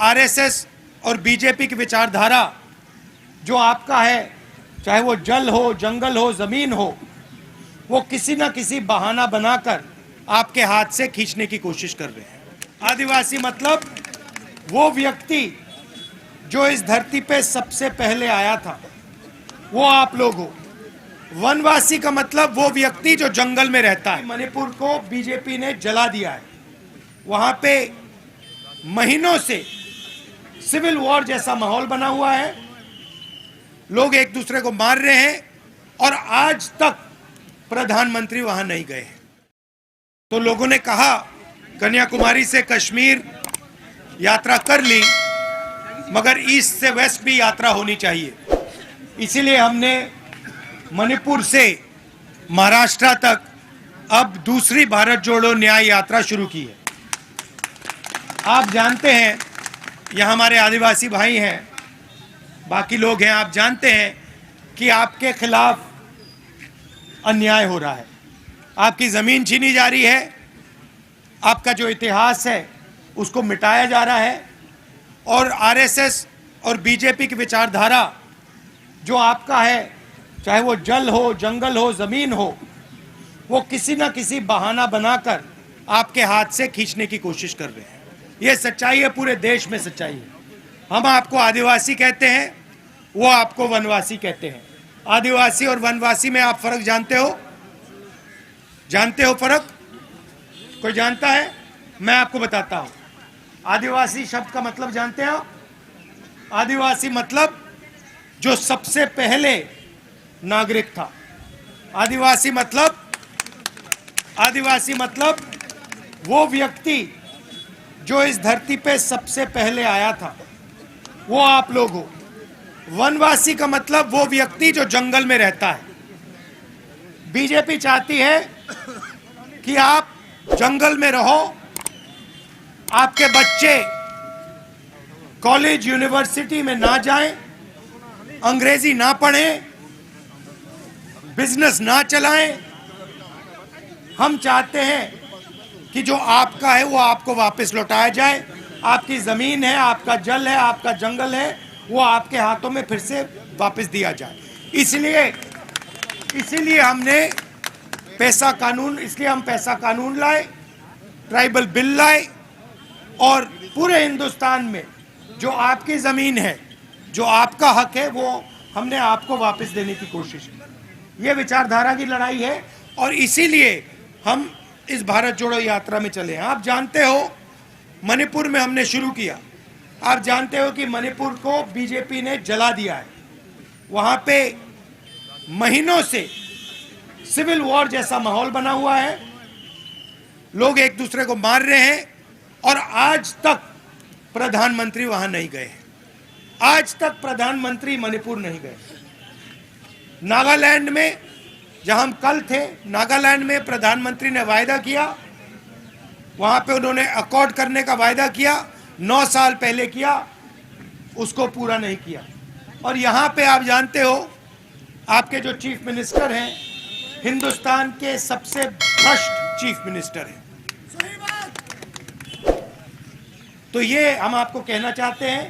RSS और BJP की विचारधारा जो आपका है, चाहे वो जल हो, जंगल हो, जमीन हो, वो किसी ना किसी बहाना बनाकर आपके हाथ से खींचने की कोशिश कर रहे हैं। आदिवासी मतलब वो व्यक्ति जो इस धरती पे सबसे पहले आया था, वो आप लोग हो। वनवासी का मतलब वो व्यक्ति जो जंगल में रहता है। मणिपुर को बीजेपी ने जला दिया है। वहां पे महीनों से सिविल वॉर जैसा माहौल बना हुआ है, लोग एक दूसरे को मार रहे हैं और आज तक प्रधानमंत्री वहां नहीं गए हैं। तो लोगों ने कहा कन्याकुमारी से कश्मीर यात्रा कर ली, मगर ईस्ट से वेस्ट भी यात्रा होनी चाहिए। इसीलिए हमने मणिपुर से महाराष्ट्र तक अब दूसरी भारत जोड़ो न्याय यात्रा शुरू की है। आप जानते हैं, यहाँ हमारे आदिवासी भाई हैं, बाकी लोग हैं, आप जानते हैं कि आपके खिलाफ अन्याय हो रहा है, आपकी ज़मीन छीनी जा रही है, आपका जो इतिहास है उसको मिटाया जा रहा है। और आरएसएस और बीजेपी की विचारधारा जो आपका है, चाहे वो जल हो, जंगल हो, ज़मीन हो, वो किसी ना किसी बहाना बनाकर आपके हाथ से खींचने की कोशिश कर रहे हैं। ये सच्चाई है, पूरे देश में सच्चाई है। हम आपको आदिवासी कहते हैं, वो आपको वनवासी कहते हैं। आदिवासी और वनवासी में आप फर्क जानते हो? जानते हो फर्क? कोई जानता है? मैं आपको बताता हूं। आदिवासी शब्द का मतलब जानते हो? आदिवासी मतलब जो सबसे पहले नागरिक था। आदिवासी मतलब वो व्यक्ति जो इस धरती पे सबसे पहले आया था, वो आप लोग हो। वनवासी का मतलब वो व्यक्ति जो जंगल में रहता है। बीजेपी चाहती है कि आप जंगल में रहो, आपके बच्चे कॉलेज यूनिवर्सिटी में ना जाएं, अंग्रेजी ना पढ़ें, बिजनेस ना चलाएं। हम चाहते हैं कि जो आपका है वो आपको वापस लौटाया जाए। आपकी ज़मीन है, आपका जल है, आपका जंगल है, वो आपके हाथों में फिर से वापस दिया जाए। इसीलिए हमने हम पैसा कानून लाए, ट्राइबल बिल लाए और पूरे हिंदुस्तान में जो आपकी ज़मीन है, जो आपका हक है, वो हमने आपको वापस देने की कोशिश की। ये विचारधारा की लड़ाई है और इसीलिए हम इस भारत जोड़ो यात्रा में चले हैं। आप जानते हो मणिपुर में हमने शुरू किया। आप जानते हो कि मणिपुर को बीजेपी ने जला दिया है। वहाँ पे महीनों से सिविल वॉर जैसा माहौल बना हुआ है, लोग एक दूसरे को मार रहे हैं और आज तक प्रधानमंत्री वहाँ नहीं गए हैं। आज तक प्रधानमंत्री मणिपुर नहीं गए। नागालैंड में जहाँ हम कल थे, नागालैंड में प्रधानमंत्री ने वायदा किया, वहाँ पे उन्होंने अकॉर्ड करने का वायदा किया, 9 साल पहले किया, उसको पूरा नहीं किया। और यहाँ पे आप जानते हो आपके जो चीफ मिनिस्टर हैं, हिंदुस्तान के सबसे भ्रष्ट चीफ मिनिस्टर हैं। तो ये हम आपको कहना चाहते हैं।